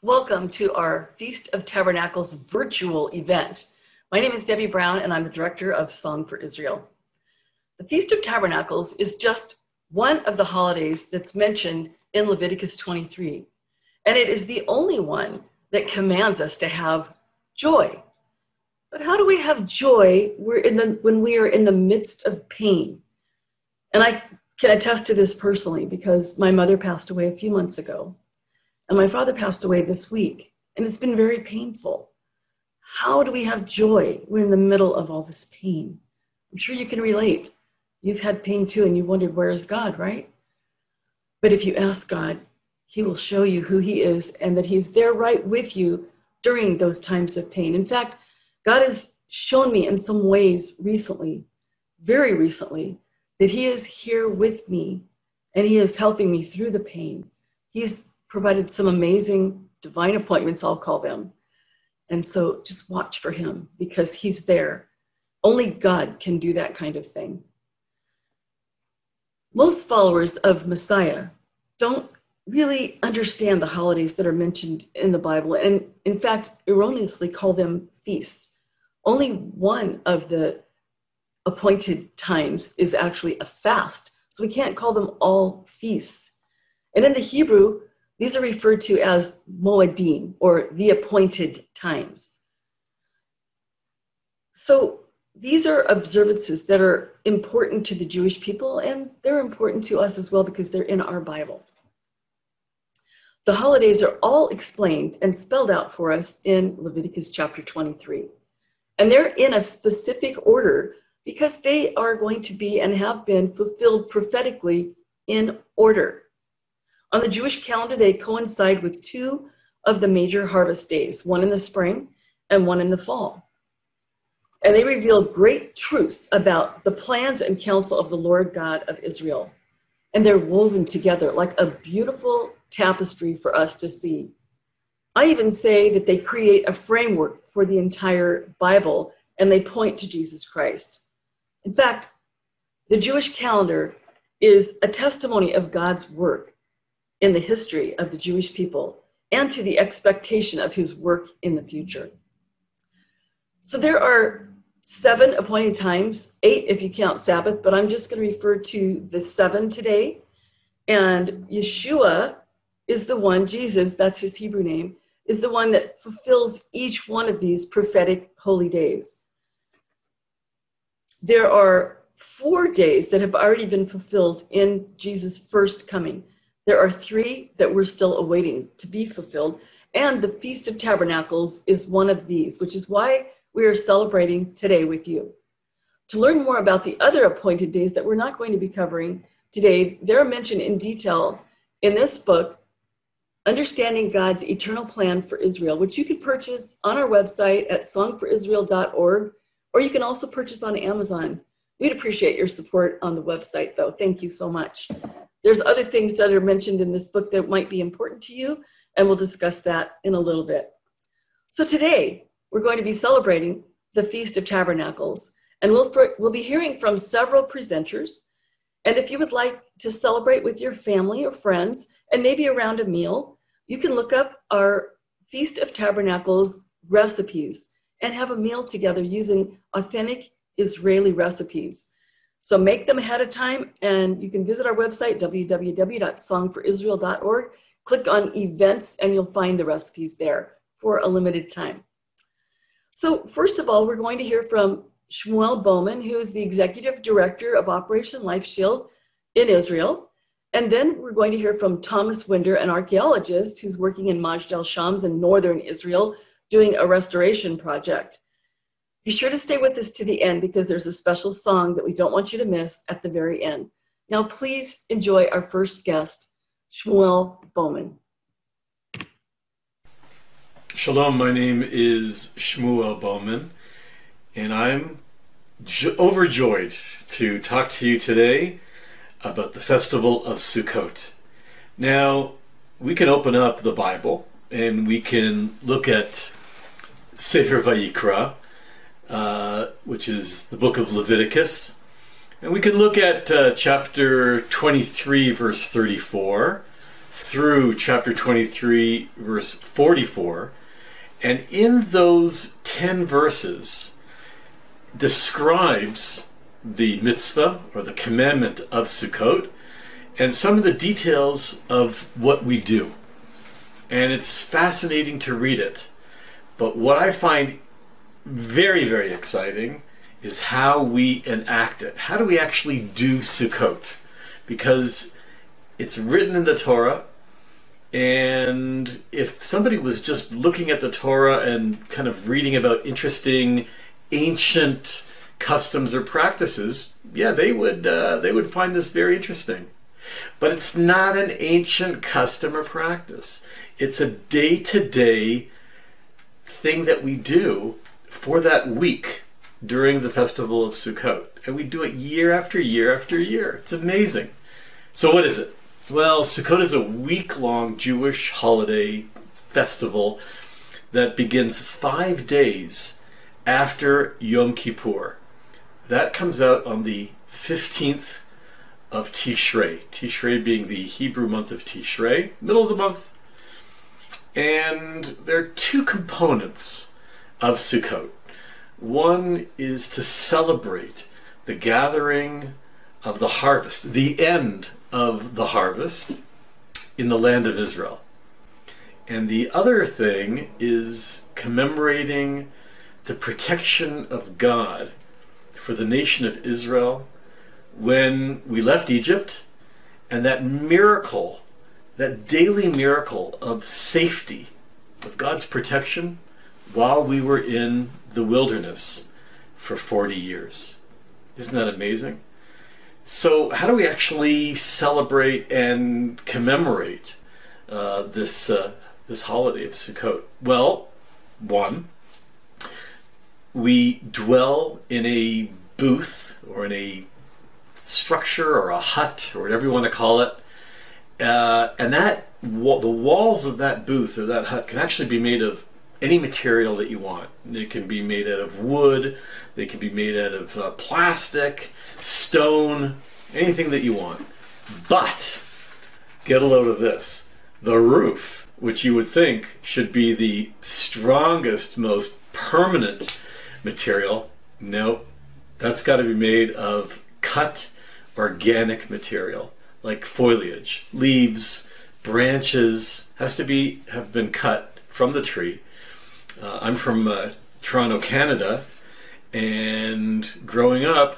Welcome to our Feast of Tabernacles virtual event. My name is Debbie Brown, and I'm the Director of Song for Israel. The Feast of Tabernacles is just one of the holidays that's mentioned in Leviticus 23, and it is the only one that commands us to have joy. But how do we have joy when we are in the midst of pain? And I can attest to this personally because my mother passed away a few months ago. And my father passed away this week, and it's been very painful. How do we have joy? We're in the middle of all this pain. I'm sure you can relate. You've had pain too, and you wondered, where is God, right? But if you ask God, he will show you who he is and that he's there right with you during those times of pain. In fact, God has shown me in some ways recently, very recently, that he is here with me, and he is helping me through the pain. He's provided some amazing divine appointments, I'll call them. And so just watch for him because he's there. Only God can do that kind of thing. Most followers of Messiah don't really understand the holidays that are mentioned in the Bible, and in fact, erroneously call them feasts. Only one of the appointed times is actually a fast, so we can't call them all feasts. And in the Hebrew, these are referred to as moedim, or the appointed times. So these are observances that are important to the Jewish people, and they're important to us as well because they're in our Bible. The holidays are all explained and spelled out for us in Leviticus chapter 23. And they're in a specific order because they are going to be and have been fulfilled prophetically in order. On the Jewish calendar, they coincide with two of the major harvest days, one in the spring and one in the fall. And they reveal great truths about the plans and counsel of the Lord God of Israel. And they're woven together like a beautiful tapestry for us to see. I even say that they create a framework for the entire Bible, and they point to Jesus Christ. In fact, the Jewish calendar is a testimony of God's work in the history of the Jewish people and to the expectation of his work in the future. So there are 7 appointed times, 8 if you count Sabbath, but I'm just going to refer to the 7 today. And Yeshua is the one, Jesus, that's his Hebrew name, is the one that fulfills each one of these prophetic holy days. There are 4 days that have already been fulfilled in Jesus' first coming. There are 3 that we're still awaiting to be fulfilled, and the Feast of Tabernacles is one of these, which is why we are celebrating today with you. To learn more about the other appointed days that we're not going to be covering today, they're mentioned in detail in this book, Understanding God's Eternal Plan for Israel, which you could purchase on our website at songforisrael.org, or you can also purchase on Amazon. We'd appreciate your support on the website, though. Thank you so much. There's other things that are mentioned in this book that might be important to you, and we'll discuss that in a little bit. So today, we're going to be celebrating the Feast of Tabernacles, and we'll be hearing from several presenters. And if you would like to celebrate with your family or friends, and maybe around a meal, you can look up our Feast of Tabernacles recipes and have a meal together using authentic Israeli recipes. So make them ahead of time, and you can visit our website, www.songforisrael.org. Click on events, and you'll find the recipes there for a limited time. So first of all, we're going to hear from Shmuel Bowman, who is the Executive Director of Operation Lifeshield in Israel. And then we're going to hear from Thomas Winder, an archaeologist who's working in Majdal Shams in northern Israel, doing a restoration project. Be sure to stay with us to the end because there's a special song that we don't want you to miss at the very end. Now, please enjoy our first guest, Shmuel Bowman. Shalom, my name is Shmuel Bowman, and I'm overjoyed to talk to you today about the festival of Sukkot. Now, we can open up the Bible, and we can look at Sefer Vayikra, which is the book of Leviticus. And we can look at chapter 23, verse 34, through chapter 23, verse 44, and in those 10 verses describes the mitzvah, or the commandment of Sukkot, and some of the details of what we do. And it's fascinating to read it. But what I find very, very exciting is how we enact it. How do we actually do Sukkot? Because it's written in the Torah, and if somebody was just looking at the Torah and kind of reading about interesting ancient customs or practices, yeah, they would find this very interesting. But it's not an ancient custom or practice. It's a day-to-day thing that we do for that week during the festival of Sukkot. And we do it year after year after year. It's amazing. So what is it? Well, Sukkot is a week-long Jewish holiday festival that begins 5 days after Yom Kippur. That comes out on the 15th of Tishrei. Tishrei being the Hebrew month of Tishrei, middle of the month. And there are two components of Sukkot. One is to celebrate the gathering of the harvest, the end of the harvest in the land of Israel. And the other thing is commemorating the protection of God for the nation of Israel when we left Egypt, and that miracle, that daily miracle of safety, of God's protection while we were in the wilderness for 40 years. Isn't that amazing? So how do we actually celebrate and commemorate this holiday of Sukkot? Well, one, we dwell in a booth or in a structure or a hut or whatever you want to call it, and the walls of that booth or that hut can actually be made of any material that you want. It can be made out of wood, they can be made out of plastic, stone, anything that you want. But get a load of this: the roof, which you would think should be the strongest, most permanent material, no, that's got to be made of cut organic material, like foliage, leaves, branches, have been cut from the tree. I'm from Toronto, Canada, and growing up,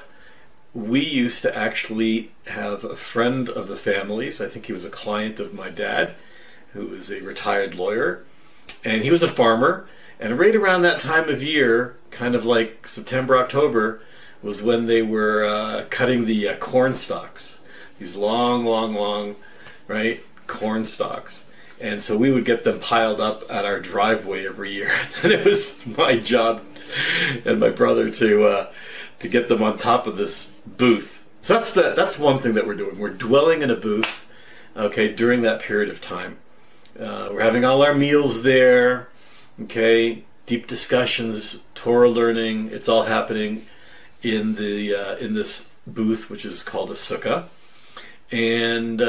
we used to actually have a friend of the family's. I think he was a client of my dad, who was a retired lawyer, and he was a farmer. And right around that time of year, kind of like September, October, was when they were cutting the corn stalks. These long, right, corn stalks. And so we would get them piled up at our driveway every year. And it was my job and my brother to get them on top of this booth. So that's one thing that we're doing. We're dwelling in a booth, okay, during that period of time. We're having all our meals there, okay, deep discussions, Torah learning. It's all happening in this booth, which is called a sukkah. And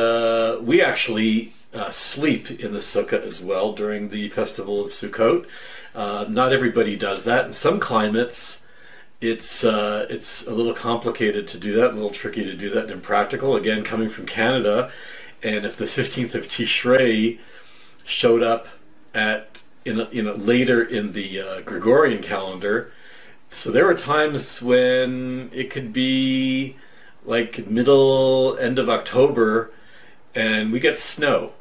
we actually sleep in the sukkah as well during the festival of Sukkot. Not everybody does that. In some climates, it's a little complicated to do that, a little tricky to do that, and impractical. Again, coming from Canada, and if the 15th of Tishrei showed up later in the Gregorian calendar, so there were times when it could be like end of October, and we get snow.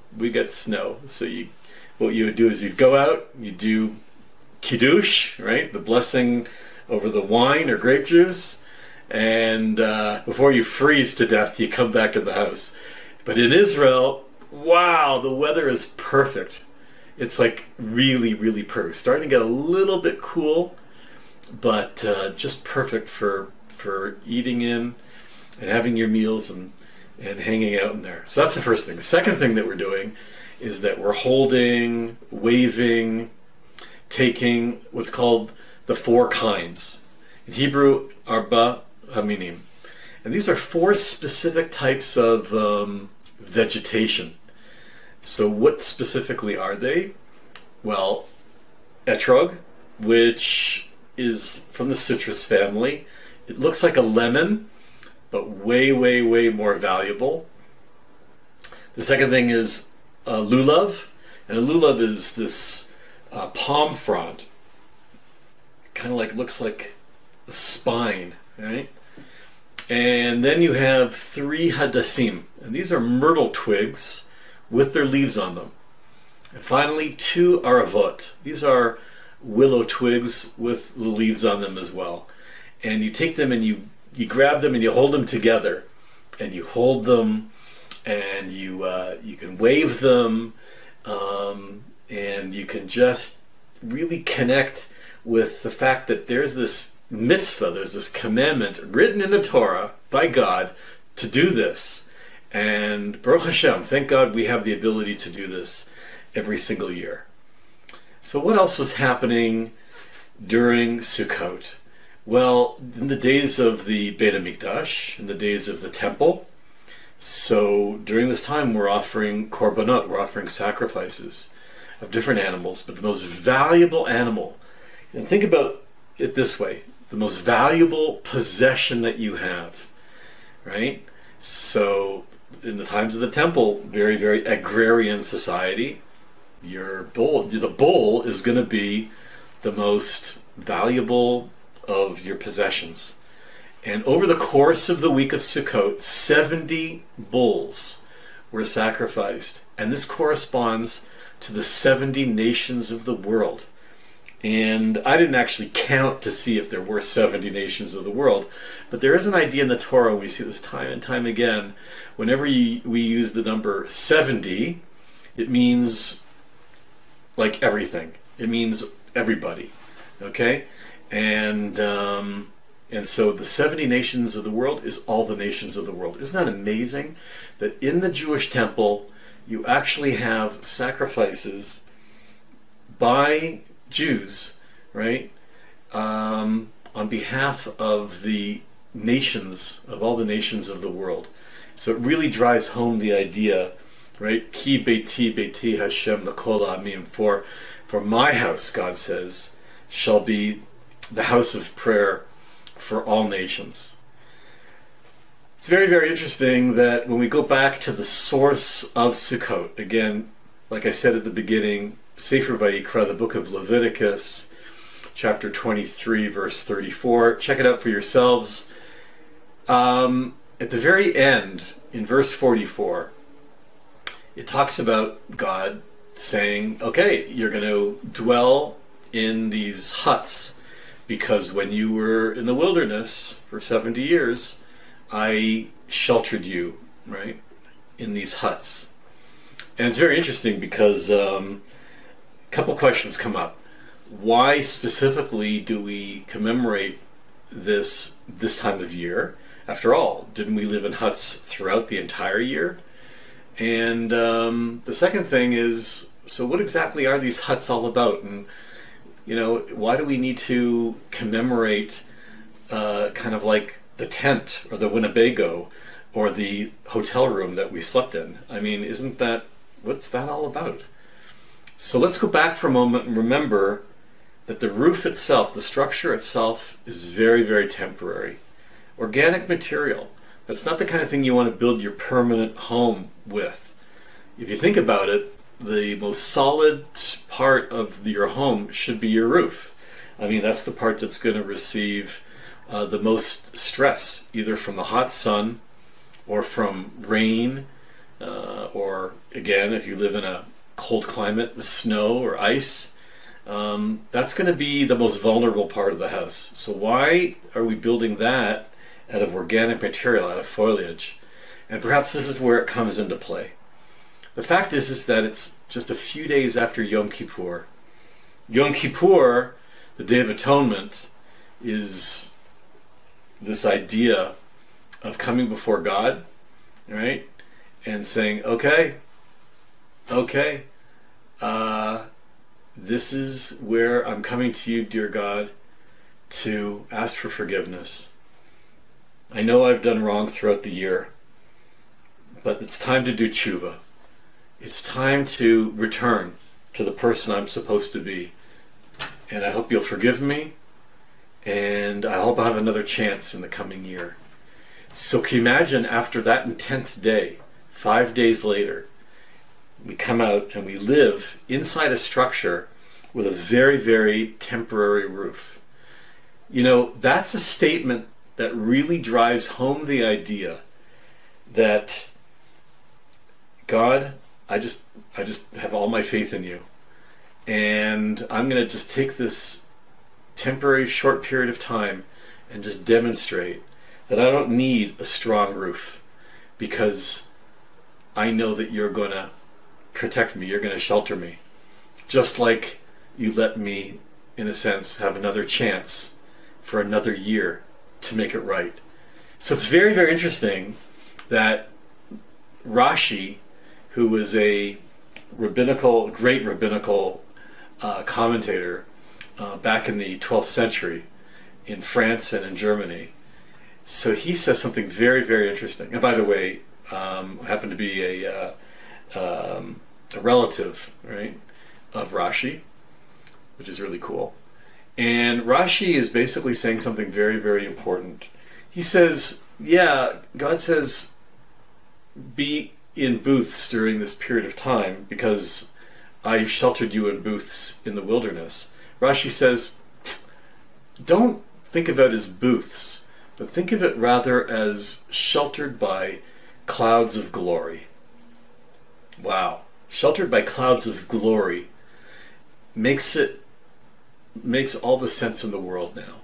So what you would do is you'd go out, you do kiddush, right, the blessing over the wine or grape juice, and before you freeze to death, you come back in the house. But in Israel, wow, the weather is perfect. It's like really, really perfect. Starting to get a little bit cool, but just perfect for eating in and having your meals and hanging out in there. So that's the first thing. The second thing that we're doing is that we're holding, waving, taking what's called the four kinds. In Hebrew, arba haminim. And these are four specific types of vegetation. So what specifically are they? Well, etrog, which is from the citrus family. It looks like a lemon, but way, way, way more valuable. The second thing is lulav, and a lulav is this palm frond. Kind of like, looks like a spine, right? And then you have 3 hadassim, and these are myrtle twigs with their leaves on them. And finally, 2 aravot. These are willow twigs with the leaves on them as well. And you take them and you grab them and you hold them together, and you hold them, and you can wave them, and you can just really connect with the fact that there's this mitzvah, there's this commandment written in the Torah by God to do this. And Baruch Hashem, thank God we have the ability to do this every single year. So what else was happening during Sukkot? Well, in the days of the Beit HaMikdash, in the days of the temple, so during this time we're offering korbanot, we're offering sacrifices of different animals, but the most valuable animal, and think about it this way, the most valuable possession that you have, right? So in the times of the temple, very, very agrarian society, the bull is going to be the most valuable of your possessions. And over the course of the week of Sukkot, 70 bulls were sacrificed. And this corresponds to the 70 nations of the world. And I didn't actually count to see if there were 70 nations of the world, but there is an idea in the Torah, we see this time and time again, whenever we use the number 70, it means like everything. It means everybody, okay? And so the 70 nations of the world is all the nations of the world. Isn't that amazing? That in the Jewish temple, you actually have sacrifices by Jews, right? On behalf of the nations, of all the nations of the world. So it really drives home the idea, right? Ki beiti beiti Hashem l'kol ha'amim. For my house, God says, shall be the house of prayer for all nations. It's very, very interesting that when we go back to the source of Sukkot, again, like I said at the beginning, Sefer Vayikra, the book of Leviticus, chapter 23, verse 34. Check it out for yourselves. At the very end, in verse 44, it talks about God saying, okay, you're going to dwell in these huts, because when you were in the wilderness for 70 years, I sheltered you, right, in these huts. And it's very interesting because a couple questions come up. Why specifically do we commemorate this time of year? After all, didn't we live in huts throughout the entire year? And the second thing is, so what exactly are these huts all about? And why do we need to commemorate kind of like the tent or the Winnebago or the hotel room that we slept in? I mean, what's that all about? So let's go back for a moment and remember that the roof itself, the structure itself, is very, very temporary. Organic material. That's not the kind of thing you want to build your permanent home with. If you think about it, the most solid part of your home should be your roof. I mean, that's the part that's going to receive the most stress, either from the hot sun or from rain, or again, if you live in a cold climate, the snow or ice. That's going to be the most vulnerable part of the house. So why are we building that out of organic material, out of foliage? And perhaps this is where it comes into play. The fact is that it's just a few days after Yom Kippur. Yom Kippur, the Day of Atonement, is this idea of coming before God, right? And saying, okay, this is where I'm coming to you, dear God, to ask for forgiveness. I know I've done wrong throughout the year, but it's time to do tshuva. It's time to return to the person I'm supposed to be. And I hope you'll forgive me, and I hope I'll have another chance in the coming year. So can you imagine, after that intense day, 5 days later, we come out and we live inside a structure with a very, very temporary roof. You know, that's a statement that really drives home the idea that, God, I just have all my faith in you. And I'm going to just take this temporary short period of time and just demonstrate that I don't need a strong roof, because I know that you're going to protect me, you're going to shelter me. Just like you let me, in a sense, have another chance for another year to make it right. So it's very, very interesting that Rashi, who was a great rabbinical commentator back in the 12th century in France and in Germany, so he says something very, very interesting. And by the way, I happen to be a relative, right, of Rashi, which is really cool. And Rashi is basically saying something very, very important. He says, yeah, God says, be in booths during this period of time because I sheltered you in booths in the wilderness. Rashi says, don't think of it as booths, but think of it rather as sheltered by clouds of glory. Wow. Sheltered by clouds of glory makes all the sense in the world now.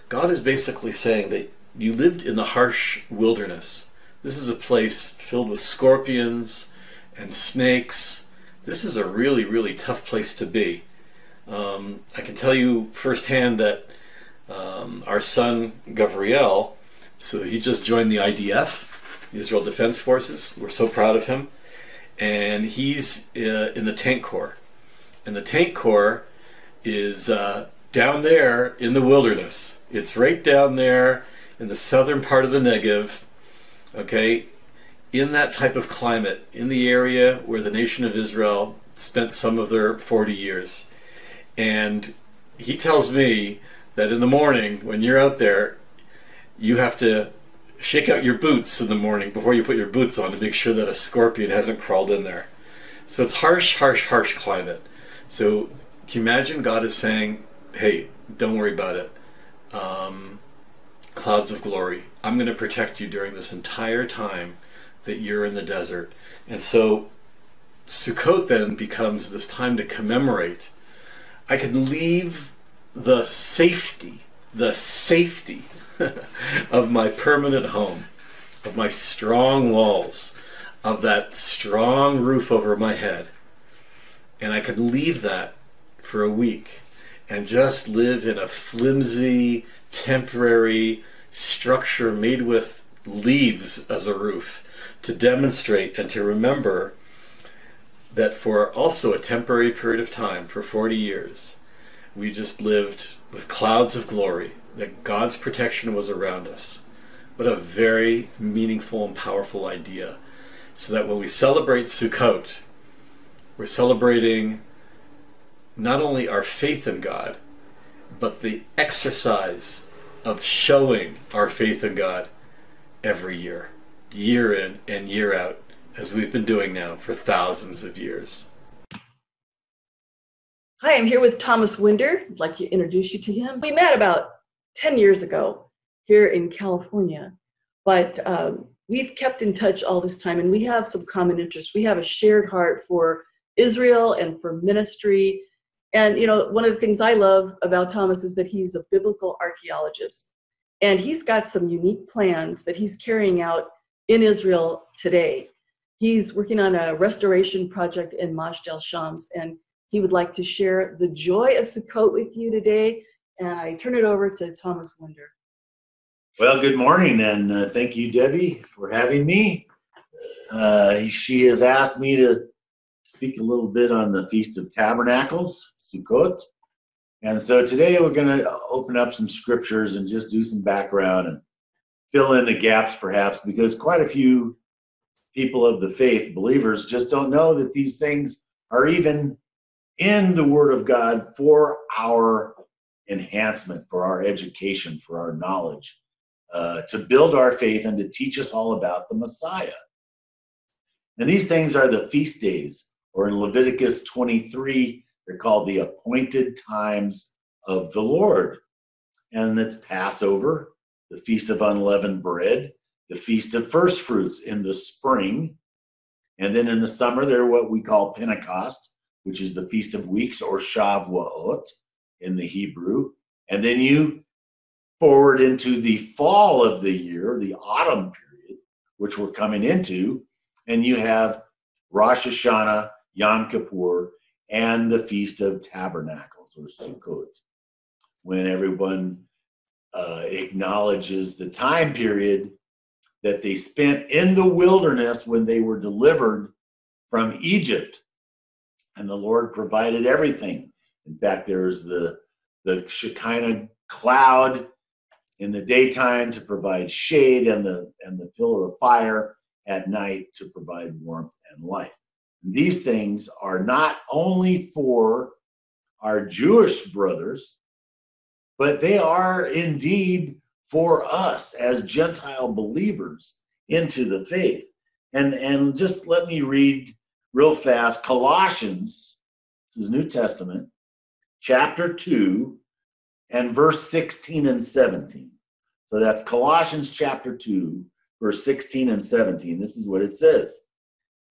God is basically saying that you lived in the harsh wilderness. This is a place filled with scorpions and snakes. This is a really, really tough place to be. I can tell you firsthand that our son, Gavriel, so he just joined the IDF, the Israel Defense Forces. We're so proud of him. And he's in the Tank Corps. And the Tank Corps is down there in the wilderness. It's right down there in the southern part of the Negev, okay, in that type of climate, in the area where the nation of Israel spent some of their 40 years. And he tells me that in the morning, when you're out there, you have to shake out your boots in the morning before you put your boots on to make sure that a scorpion hasn't crawled in there. So it's harsh, harsh, harsh climate. So can you imagine God is saying, hey, don't worry about it. Clouds of glory. I'm going to protect you during this entire time that you're in the desert. And so Sukkot then becomes this time to commemorate. I can leave the safety of my permanent home, of my strong walls, of that strong roof over my head. And I could leave that for a week and just live in a flimsy, temporary structure made with leaves as a roof to demonstrate and to remember that for also a temporary period of time, for 40 years, we just lived with clouds of glory, that God's protection was around us. What a very meaningful and powerful idea. So that when we celebrate Sukkot, we're celebrating not only our faith in God, but the exercise of showing our faith in God every year, year in and year out, as we've been doing now for thousands of years. Hi, I'm here with Thomas Winder. I'd like to introduce you to him. We met about 10 years ago here in California, but we've kept in touch all this time, and we have some common interests. We have a shared heart for Israel and for ministry. And, you know, one of the things I love about Thomas is that he's a biblical archaeologist, and he's got some unique plans that he's carrying out in Israel today. He's working on a restoration project in Majdal Shams, and he would like to share the joy of Sukkot with you today. And I turn it over to Thomas Winder. Well, good morning, and thank you, Debbie, for having me. She has asked me to speak a little bit on the Feast of Tabernacles, Sukkot. And so today we're going to open up some scriptures and just do some background and fill in the gaps, perhaps, because quite a few people of the faith, believers, just don't know that these things are even in the Word of God for our enhancement, for our education, for our knowledge, to build our faith and to teach us all about the Messiah. And these things are the feast days, or in Leviticus 23, they're called the appointed times of the Lord. And it's Passover, the Feast of Unleavened Bread, the Feast of First Fruits in the spring. And then in the summer, they're what we call Pentecost, which is the Feast of Weeks, or Shavuot in the Hebrew. And then you forward into the fall of the year, the autumn period, which we're coming into, and you have Rosh Hashanah, Yom Kippur, and the Feast of Tabernacles, or Sukkot, when everyone acknowledges the time period that they spent in the wilderness when they were delivered from Egypt. And the Lord provided everything. In fact, there's the Shekinah cloud in the daytime to provide shade, and the pillar of fire at night to provide warmth and light. And these things are not only for our Jewish brothers, but they are indeed for us as Gentile believers into the faith. And just let me read real fast Colossians, this is New Testament, chapter 2, and verse 16 and 17. So that's Colossians chapter 2, verse 16 and 17. This is what it says.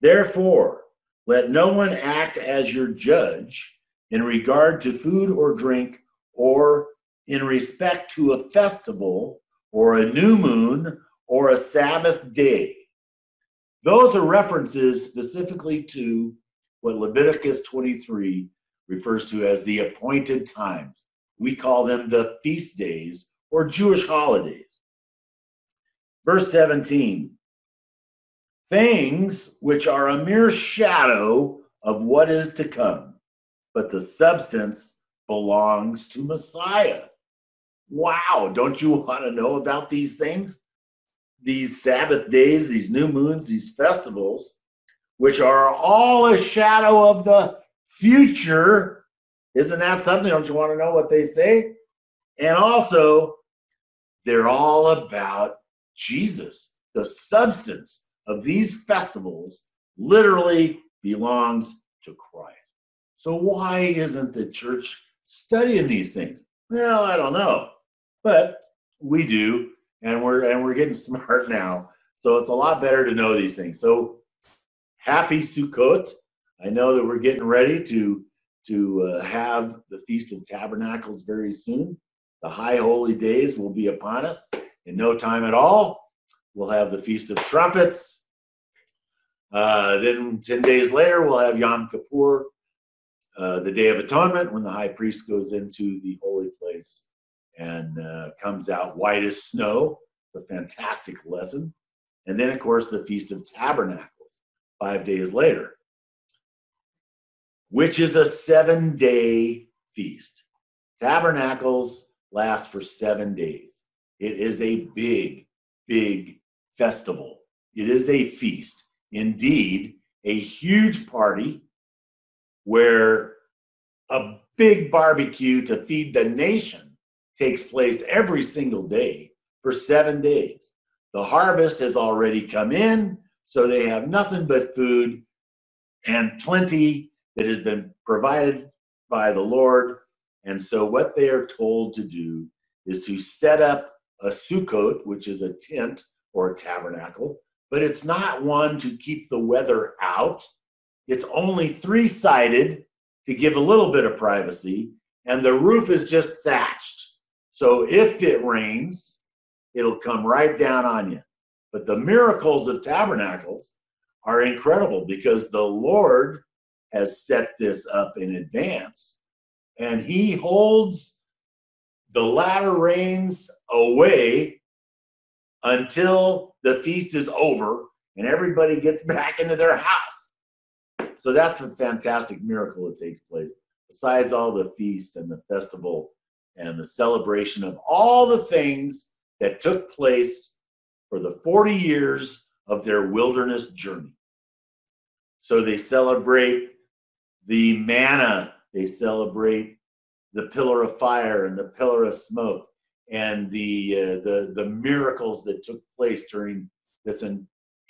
Therefore, let no one act as your judge in regard to food or drink, or in respect to a festival, or a new moon, or a Sabbath day. Those are references specifically to what Leviticus 23 refers to as the appointed times. We call them the feast days or Jewish holidays. Verse 17, things which are a mere shadow of what is to come, but the substance belongs to Messiah. Wow, don't you want to know about these things? These Sabbath days, these new moons, these festivals, which are all a shadow of the future. Isn't that something? Don't you want to know what they say? And also, they're all about Jesus. The substance of these festivals literally belongs to Christ. So why isn't the church studying these things? Well, I don't know, but we do, and we're getting smart now. So it's a lot better to know these things. So happy Sukkot. I know that we're getting ready to have the Feast of Tabernacles very soon. The high holy days will be upon us in no time at all. We'll have the Feast of Trumpets. Then 10 days later, we'll have Yom Kippur, the Day of Atonement, when the high priest goes into the holy place and comes out white as snow. It's a fantastic lesson. And then, of course, the Feast of Tabernacles, 5 days later, which is a 7-day feast. Tabernacles last for 7 days. It is a big, big festival. It is a feast. Indeed, a huge party where a big barbecue to feed the nation takes place every single day for 7 days. The harvest has already come in, so they have nothing but food and plenty that has been provided by the Lord. And so what they are told to do is to set up a Sukkot, which is a tent or a tabernacle, but it's not one to keep the weather out. It's only 3-sided to give a little bit of privacy, and the roof is just thatched. So if it rains, it'll come right down on you. But the miracles of tabernacles are incredible because the Lord has set this up in advance, and he holds the latter rains away until the feast is over and everybody gets back into their house. So that's a fantastic miracle that takes place. Besides all the feast and the festival and the celebration of all the things that took place for the 40 years of their wilderness journey. So they celebrate the manna, they celebrate the pillar of fire and the pillar of smoke, and the miracles that took place during this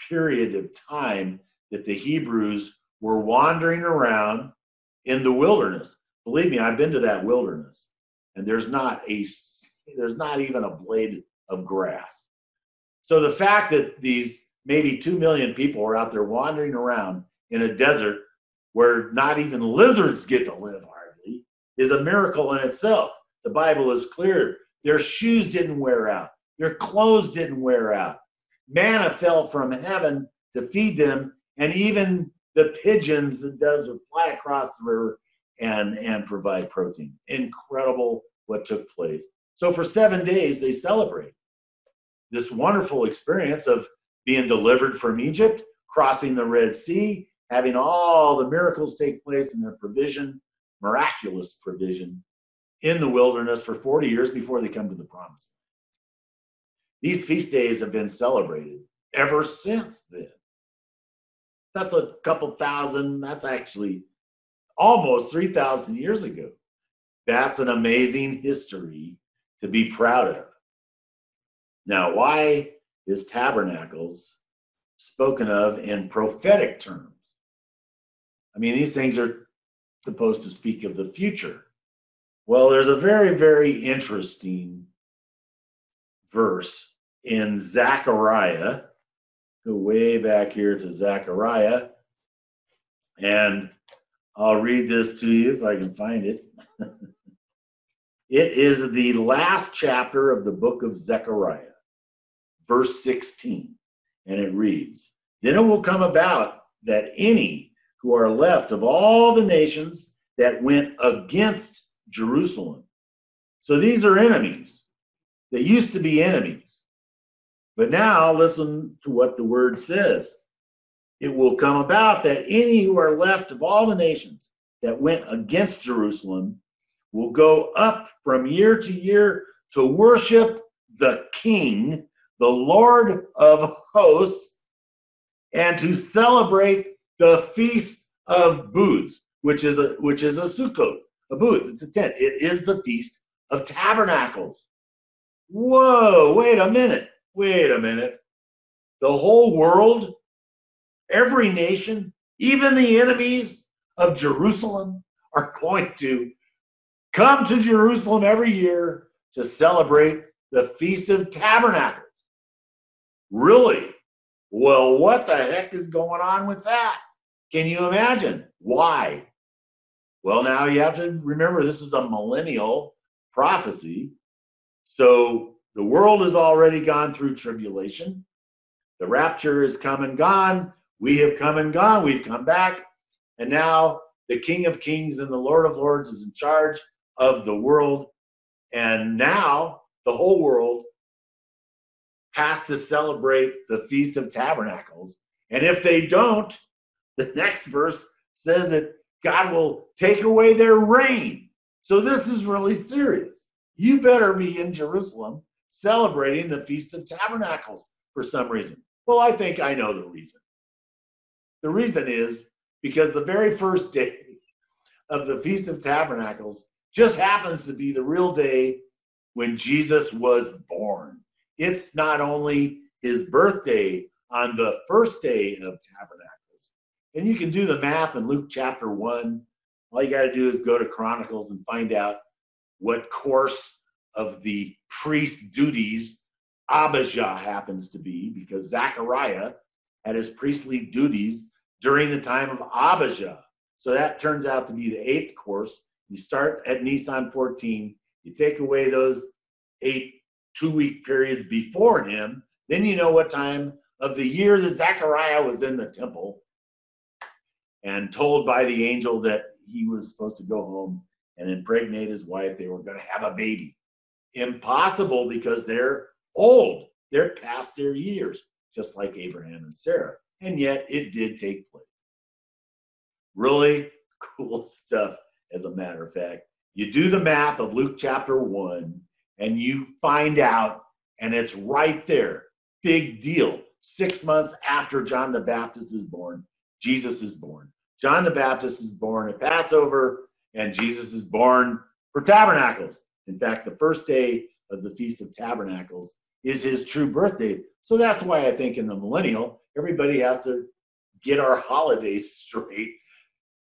period of time that the Hebrews were wandering around in the wilderness. Believe me, I've been to that wilderness, and there's not even a blade of grass. So the fact that these maybe 2 million people are out there wandering around in a desert where not even lizards get to live hardly is a miracle in itself. The Bible is clear. Their shoes didn't wear out. Their clothes didn't wear out. Manna fell from heaven to feed them, and even the pigeons and doves would fly across the river and provide protein. Incredible what took place. So for 7 days, they celebrate this wonderful experience of being delivered from Egypt, crossing the Red Sea, having all the miracles take place in their provision, miraculous provision, in the wilderness for 40 years before they come to the promised land. These feast days have been celebrated ever since then. That's a couple thousand, that's actually almost 3,000 years ago. That's an amazing history to be proud of. Now, why is tabernacles spoken of in prophetic terms? I mean, these things are supposed to speak of the future. Well, there's a very, very interesting verse in Zechariah. Go way back here to Zechariah, and I'll read this to you if I can find it. It is the last chapter of the book of Zechariah, verse 16, and it reads, "Then it will come about that any who are left of all the nations that went against Jerusalem." So these are enemies. They used to be enemies. But now listen to what the word says. It will come about that any who are left of all the nations that went against Jerusalem will go up from year to year to worship the King, the Lord of hosts, and to celebrate the Feast of Booths, which is a Sukkot, a booth. It's a tent. It is the Feast of Tabernacles. Whoa, wait a minute. The whole world, every nation, even the enemies of Jerusalem are going to come to Jerusalem every year to celebrate the Feast of Tabernacles. Really? Well, what the heck is going on with that? Can you imagine? Why? Well, now you have to remember this is a millennial prophecy. So the world has already gone through tribulation. The rapture is come and gone. We have come and gone. We've come back. And now the King of Kings and the Lord of Lords is in charge of the world. And now the whole world has to celebrate the Feast of Tabernacles. And if they don't, the next verse says that God will take away their rain. So this is really serious. You better be in Jerusalem celebrating the Feast of Tabernacles for some reason. Well, I think I know the reason. The reason is because the very first day of the Feast of Tabernacles just happens to be the real day when Jesus was born. It's not only his birthday on the first day of Tabernacles. And you can do the math in Luke chapter 1. All you got to do is go to Chronicles and find out what course of the priest's duties Abijah happens to be, because Zechariah had his priestly duties during the time of Abijah. So that turns out to be the 8th course. You start at Nisan 14, you take away those 8 2-week periods before him, then you know what time of the year that Zechariah was in the temple and told by the angel that he was supposed to go home and impregnate his wife. They were going to have a baby. Impossible, because they're old. They're past their years, just like Abraham and Sarah. And yet it did take place. Really cool stuff, as a matter of fact. You do the math of Luke chapter 1, and you find out, and it's right there. Big deal. 6 months after John the Baptist is born, Jesus is born. John the Baptist is born at Passover, and Jesus is born for Tabernacles. In fact, the first day of the Feast of Tabernacles is his true birthday. So that's why I think in the millennial, everybody has to get our holidays straight.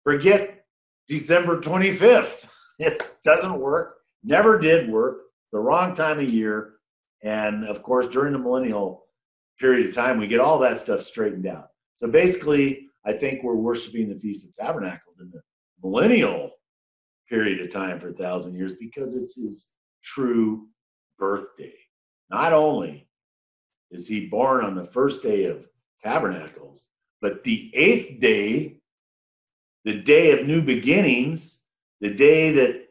Forget December 25th. It doesn't work, never did work, the wrong time of year. And of course, during the millennial period of time, we get all that stuff straightened out. So basically, I think we're worshiping the Feast of Tabernacles in the millennial period of time for 1,000 years because it's his true birthday. Not only is he born on the first day of Tabernacles, but the 8th day, the day of new beginnings, the day that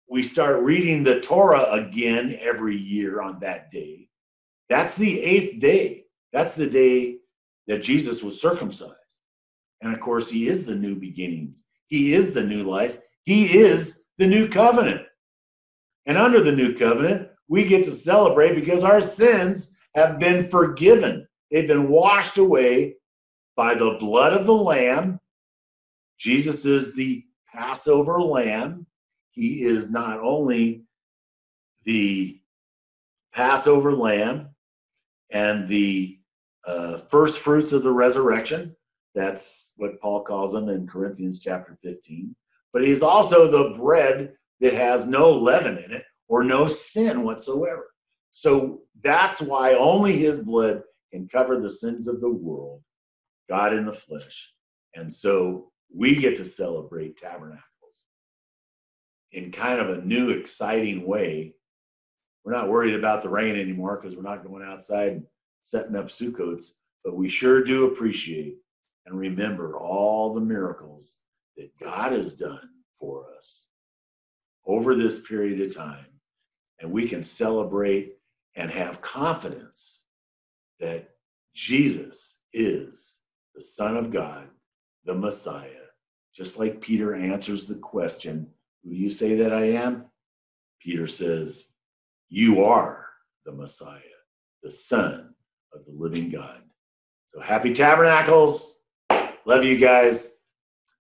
we start reading the Torah again every year on that day. That's the 8th day. That's the day that Jesus was circumcised. And of course, he is the new beginnings. He is the new life. He is the new covenant. And under the new covenant, we get to celebrate because our sins have been forgiven. They've been washed away by the blood of the Lamb. Jesus is the Passover Lamb. He is not only the Passover Lamb and the first fruits of the resurrection. That's what Paul calls him in Corinthians chapter 15. But he's also the bread that has no leaven in it or no sin whatsoever. So that's why only his blood can cover the sins of the world, God in the flesh. And so we get to celebrate Tabernacles in kind of a new, exciting way. We're not worried about the rain anymore because we're not going outside and setting up Sukkots, but we sure do appreciate and remember all the miracles that God has done for us over this period of time. And we can celebrate and have confidence that Jesus is the Son of God, the Messiah. Just like Peter answers the question, who do you say that I am? Peter says, you are the Messiah, the Son of the living God. So happy Tabernacles. Love you guys.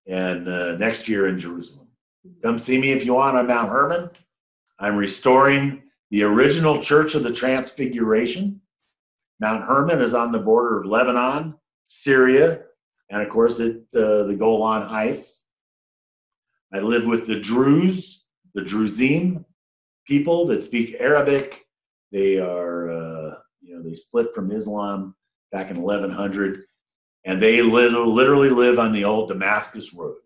And next year in Jerusalem. Come see me if you want on Mount Hermon. I'm restoring the original Church of the Transfiguration. Mount Hermon is on the border of Lebanon, Syria, and of course at the Golan Heights. I live with the Druze, the Druzim people that speak Arabic. They are, they split from Islam back in 1100, and they literally live on the old Damascus Road,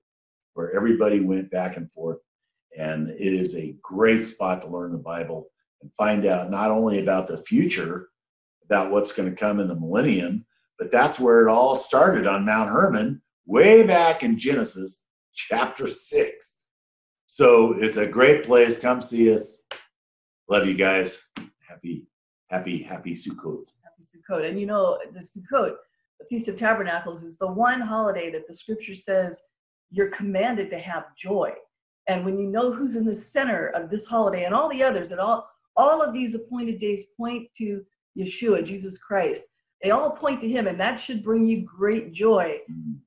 where everybody went back and forth. And it is a great spot to learn the Bible and find out not only about the future, about what's going to come in the millennium, but that's where it all started on Mount Hermon, way back in Genesis chapter 6. So it's a great place. Come see us. Love you guys. Happy Sukkot. Happy Sukkot. And the Sukkot, the Feast of Tabernacles, is the one holiday that the scripture says you're commanded to have joy. And when you know who's in the center of this holiday and all the others, and all of these appointed days point to Yeshua, Jesus Christ. They all point to him, and that should bring you great joy.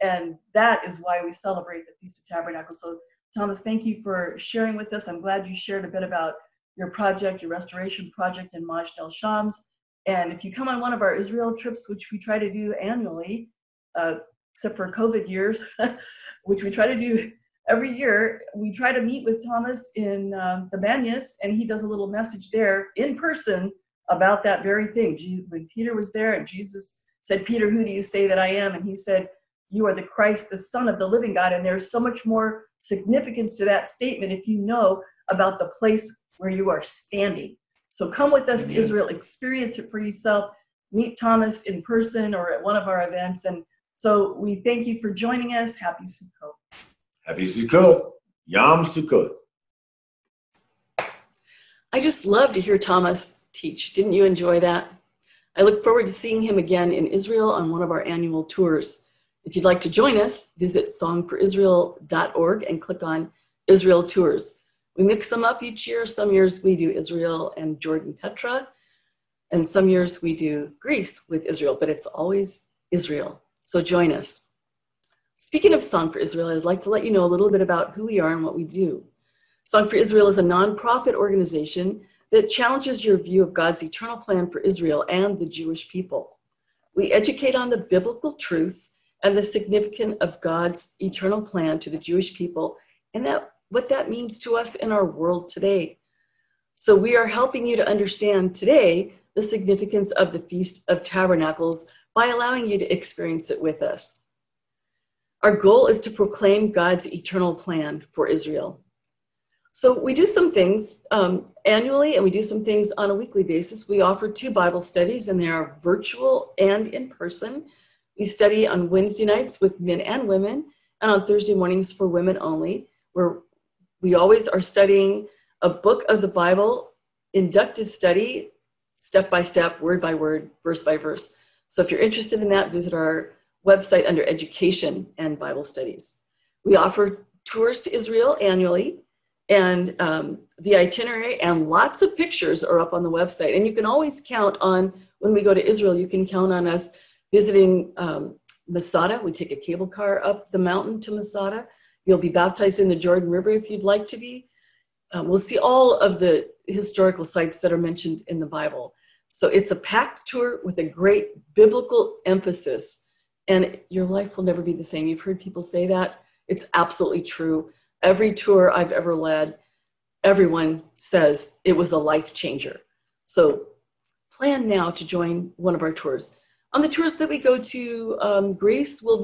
And that is why we celebrate the Feast of Tabernacles. So, Thomas, thank you for sharing with us. I'm glad you shared a bit about your project, your restoration project in Majdal Shams. And if you come on one of our Israel trips, which we try to do annually, except for COVID years, which we try to do every year, we try to meet with Thomas in the Banyas, and he does a little message there in person about that very thing. When Peter was there and Jesus said, Peter, who do you say that I am? And he said, you are the Christ, the Son of the living God. And there's so much more significance to that statement if you know about the place where you are standing. So come with us to Israel, experience it for yourself, meet Thomas in person or at one of our events. And so we thank you for joining us. Happy Sukkot. Happy Sukkot. Yom Sukkot. I just love to hear Thomas teach. Didn't you enjoy that? I look forward to seeing him again in Israel on one of our annual tours. If you'd like to join us, visit songforisrael.org and click on Israel Tours. We mix them up each year. Some years we do Israel and Jordan Petra. And some years we do Greece with Israel, but it's always Israel. So join us. Speaking of Song for Israel, I'd like to let you know a little bit about who we are and what we do. Song for Israel is a nonprofit organization that challenges your view of God's eternal plan for Israel and the Jewish people. We educate on the biblical truths and the significance of God's eternal plan to the Jewish people and what that means to us in our world today. So we are helping you to understand today the significance of the Feast of Tabernacles by allowing you to experience it with us. Our goal is to proclaim God's eternal plan for Israel. So we do some things annually, and we do some things on a weekly basis. We offer 2 Bible studies, and they are virtual and in person. We study on Wednesday nights with men and women, and on Thursday mornings for women only, where we always are studying a book of the Bible, inductive study, step by step, word by word, verse by verse. So if you're interested in that, visit our website under Education and Bible Studies. We offer tours to Israel annually, and the itinerary and lots of pictures are up on the website. And you can always count on, when we go to Israel, you can count on us visiting Masada. We take a cable car up the mountain to Masada. You'll be baptized in the Jordan River if you'd like to be. We'll see all of the historical sites that are mentioned in the Bible. So it's a packed tour with a great biblical emphasis, and your life will never be the same. You've heard people say that. It's absolutely true. Every tour I've ever led, everyone says it was a life changer. So plan now to join one of our tours. On the tours that we go to Greece, we'll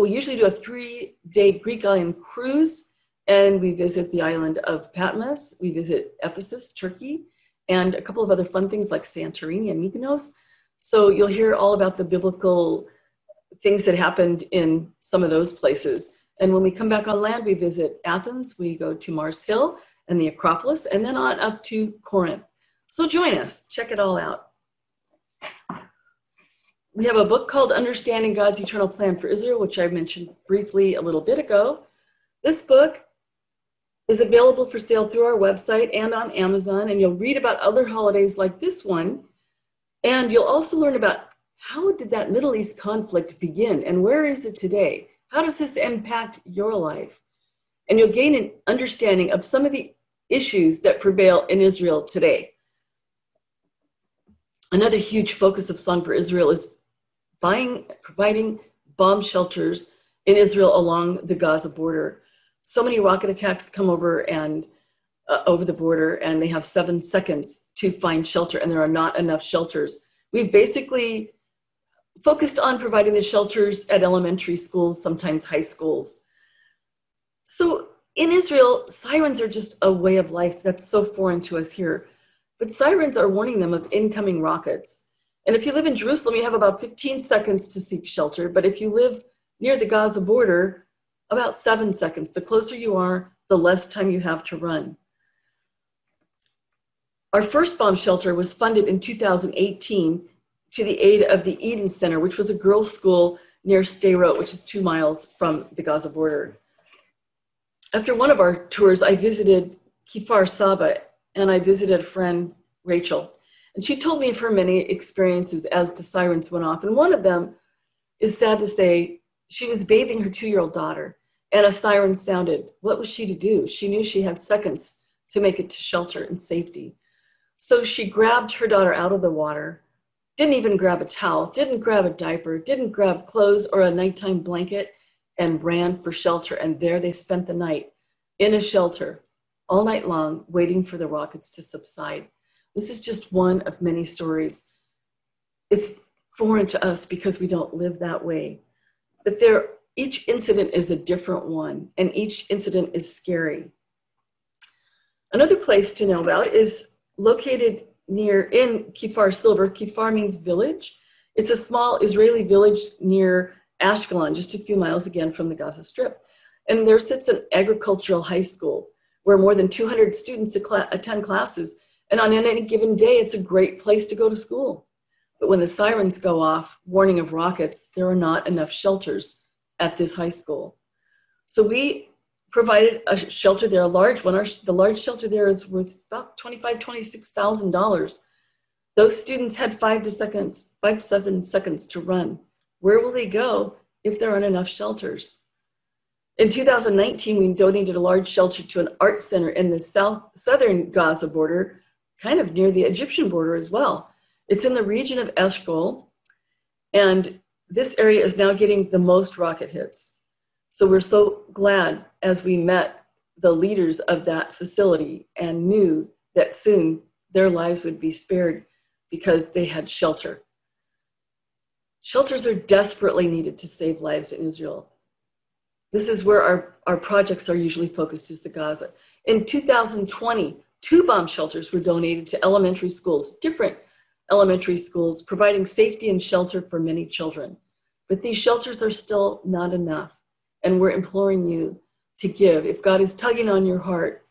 usually do a 3-day Greek island cruise, and we visit the island of Patmos. We visit Ephesus, Turkey, and a couple of other fun things like Santorini and Mykonos. So you'll hear all about the biblical things that happened in some of those places. And when we come back on land, we visit Athens, we go to Mars Hill and the Acropolis, and then on up to Corinth. So join us, check it all out. We have a book called Understanding God's Eternal Plan for Israel, which I mentioned briefly a little bit ago. This book is available for sale through our website and on Amazon, and you'll read about other holidays like this one, and you'll also learn about how did that Middle East conflict begin and where is it today? How does this impact your life? And you'll gain an understanding of some of the issues that prevail in Israel today. Another huge focus of Song for Israel is providing bomb shelters in Israel along the Gaza border. So many rocket attacks come over the border, and they have 7 seconds to find shelter, and there are not enough shelters. We've basically focused on providing the shelters at elementary schools, sometimes high schools. So in Israel, sirens are just a way of life that's so foreign to us here. But sirens are warning them of incoming rockets. And if you live in Jerusalem, you have about 15 seconds to seek shelter. But if you live near the Gaza border, about 7 seconds. The closer you are, the less time you have to run. Our first bomb shelter was funded in 2018 to the aid of the Eden Center, which was a girls' school near Sderot, which is 2 miles from the Gaza border. After one of our tours, I visited Kfar Saba, and I visited a friend, Rachel. And she told me of her many experiences as the sirens went off. And one of them is, sad to say, she was bathing her 2-year-old daughter, and a siren sounded. What was she to do? She knew she had seconds to make it to shelter and safety. So she grabbed her daughter out of the water, didn't even grab a towel, didn't grab a diaper, didn't grab clothes or a nighttime blanket, and ran for shelter. And there they spent the night in a shelter all night long, waiting for the rockets to subside. This is just one of many stories. It's foreign to us because we don't live that way. But each incident is a different one, and each incident is scary. Another place to know about is located in Kfar Silver. Kfar means village. It's a small Israeli village near Ashkelon, just a few miles again from the Gaza Strip. And there sits an agricultural high school where more than 200 students attend classes. And on any given day, it's a great place to go to school. But when the sirens go off, warning of rockets, there are not enough shelters at this high school. So we provided a shelter there, a large one. The large shelter there is worth about $26,000 Those students had 5 to 7 seconds to run. Where will they go if there aren't enough shelters? In 2019, we donated a large shelter to an art center in the southern Gaza border, kind of near the Egyptian border as well. It's in the region of Eshkol, and this area is now getting the most rocket hits. So we're so glad as we met the leaders of that facility and knew that soon their lives would be spared because they had shelter. Shelters are desperately needed to save lives in Israel. This is where our projects are usually focused, is the Gaza. In 2020, 2 bomb shelters were donated to elementary schools, different elementary schools, providing safety and shelter for many children. But these shelters are still not enough, and we're imploring you to give. If God is tugging on your heart,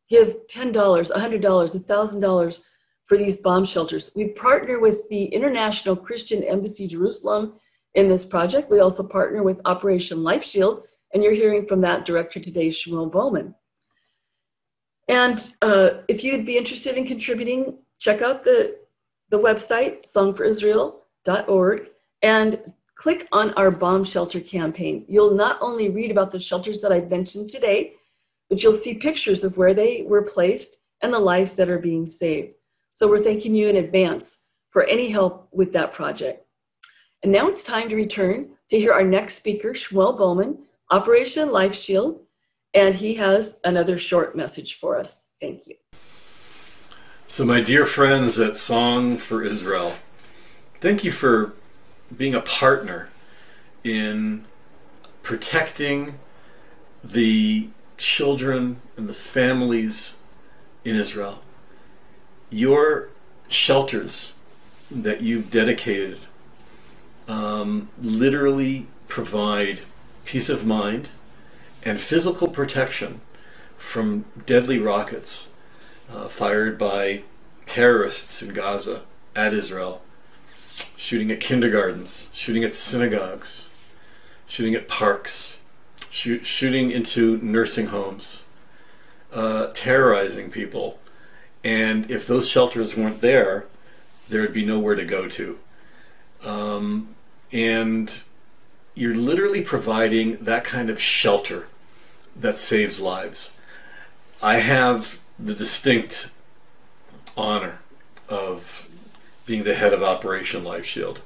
give $10, $100, $1,000 for these bomb shelters. We partner with the International Christian Embassy Jerusalem in this project. We also partner with Operation Lifeshield, and you're hearing from that director today, Shmuel Bowman. And if you'd be interested in contributing, check out the website, songforisrael.org, and click on our bomb shelter campaign. You'll not only read about the shelters that I've mentioned today, but you'll see pictures of where they were placed and the lives that are being saved. So we're thanking you in advance for any help with that project. And now it's time to return to hear our next speaker, Shmuel Bowman, Operation Lifeshield, and he has another short message for us. Thank you. So my dear friends at Song for Israel, thank you for being a partner in protecting the children and the families in Israel. Your shelters that you've dedicated literally provide peace of mind and physical protection from deadly rockets fired by terrorists in Gaza at Israel, shooting at kindergartens, shooting at synagogues, shooting at parks, shooting into nursing homes, terrorizing people. And if those shelters weren't there, there would be nowhere to go to. And you're literally providing that kind of shelter that saves lives. I have the distinct honor of being the head of Operation Lifeshield.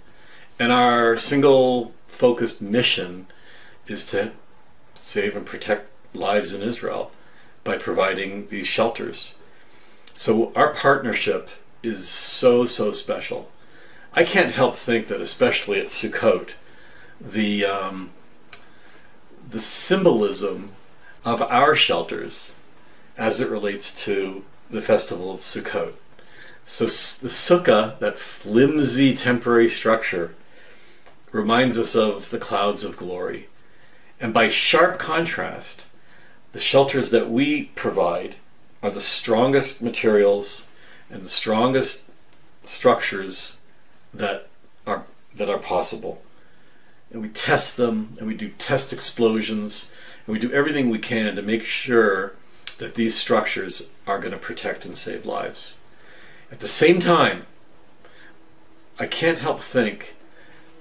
And our single focused mission is to save and protect lives in Israel by providing these shelters. So our partnership is so, so special. I can't help think that, especially at Sukkot, the symbolism of our shelters as it relates to the festival of Sukkot. So the sukkah, that flimsy temporary structure, reminds us of the clouds of glory. And by sharp contrast, the shelters that we provide are the strongest materials and the strongest structures that are possible. And we test them, and we do test explosions, and we do everything we can to make sure that these structures are going to protect and save lives. At the same time, I can't help think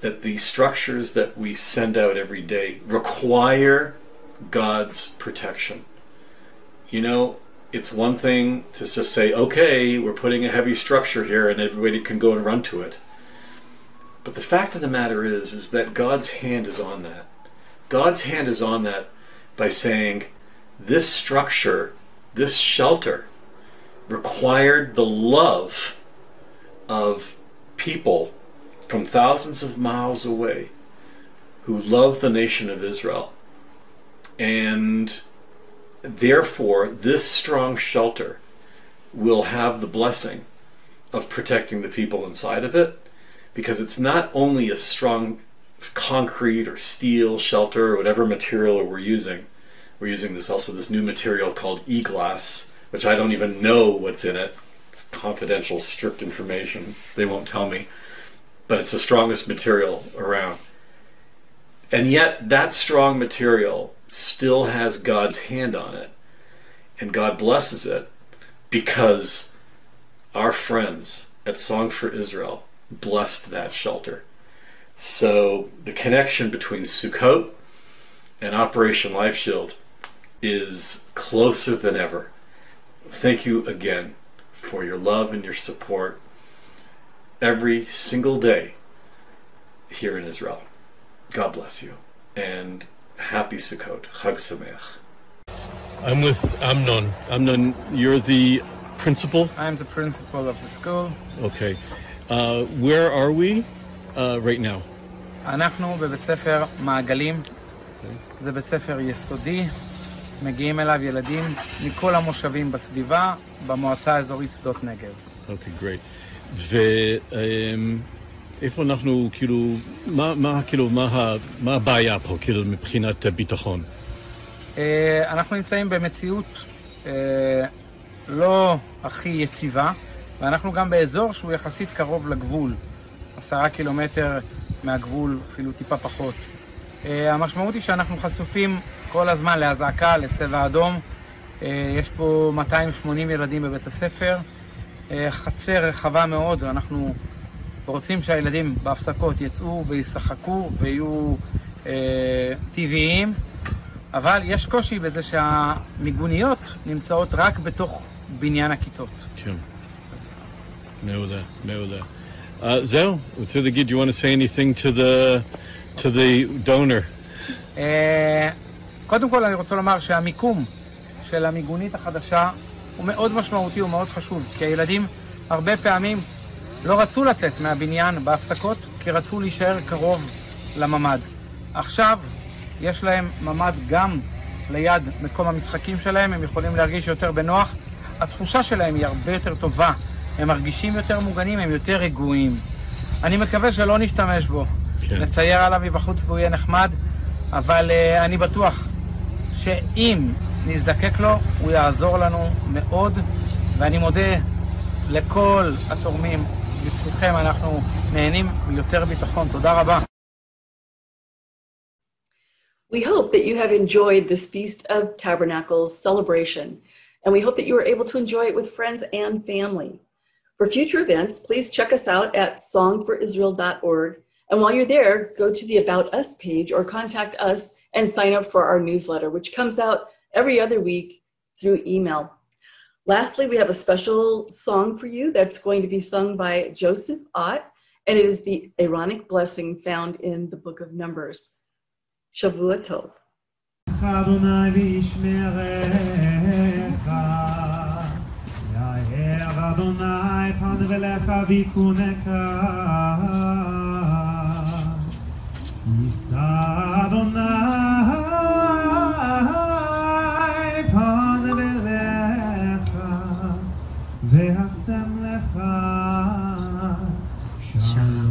that the structures that we send out every day require God's protection. You know, it's one thing to just say, okay, we're putting a heavy structure here and everybody can go and run to it. But the fact of the matter is that God's hand is on that. God's hand is on that by saying, this structure, this shelter, required the love of people from thousands of miles away who love the nation of Israel. And therefore, this strong shelter will have the blessing of protecting the people inside of it, because it's not only a strong concrete or steel shelter or whatever material we're using. We're using this new material called e-glass, which I don't even know what's in it. It's confidential, strict information. They won't tell me. But it's the strongest material around. And yet, that strong material still has God's hand on it. And God blesses it because our friends at Song for Israel blessed that shelter. So the connection between Sukkot and Operation Lifeshield is closer than ever. Thank you again for your love and your support every single day here in Israel. God bless you, and happy Sukkot. Chag Sameach. I'm with Amnon. Amnon, you're the principal? I'm the principal of the school. Okay. Where are we right now? אנחנו בבית ספר מעגלים. זה בית ספר יסודי. מגיעים אליו ילדים מכל המושבים בסביבה, במועצה האזורית שדות נגב. אוקיי, גרייט. ואיפה אנחנו, כאילו, מה הבעיה פה, כאילו, מבחינת ביטחון? אנחנו נמצאים במציאות לא הכי יציבה, ואנחנו גם באזור שהוא יחסית קרוב לגבול. 10 קילומטר מהגבול, אפילו טיפה פחות. המשמעות היא שאנחנו חשופים כל הזמן להזעקה, לצבע אדום. יש פה 280 ילדים בבית הספר, חצר רחבה מאוד, ואנחנו רוצים שהילדים בהפסקות יצאו וישחקו ויהיו טבעיים, אבל יש קושי בזה שהמיגוניות נמצאות רק בתוך בניין הכיתות. כן. מעולה, מעולה. זהו, רוצה להגיד, do you want to say anything to the donor? קודם כל אני רוצה לומר שהמיקום של המיגונית החדשה הוא מאוד משמעותי, הוא מאוד חשוב, כי הילדים הרבה פעמים לא רצו לצאת מהבניין בהפסקות, כי רצו להישאר קרוב לממד. עכשיו יש להם ממד גם ליד מקום המשחקים שלהם, הם יכולים להרגיש יותר בנוח, התחושה שלהם היא הרבה יותר טובה, הם מרגישים יותר מוגנים, הם יותר רגועים. אני מקווה שלא נשתמש בו, נצייר עליו מבחוץ והוא יהיה נחמד, אבל אני בטוח שאם נזדקק לו, הוא יעזור לנו מאוד, ואני מודה לכל התורמים, בזכותכם אנחנו נהנים מיותר ביטחון. תודה רבה. We hope that you have enjoyed this Feast of Tabernacles celebration, and we hope that you were able to enjoy it with friends and family. For future events, please check us out at songforisrael.org, and while you're there, go to the About Us page or contact us and sign up for our newsletter, which comes out every other week through email. Lastly, we have a special song for you that's going to be sung by Joseph Ott, and it is the Aaronic blessing found in the book of Numbers. Shavua Tov. Adonai v'yishmerecha, Yair Adonai pan v'lecha v'yikuneka, Yisa Adonai pan v'lecha, v'hasem lecha, Shalom.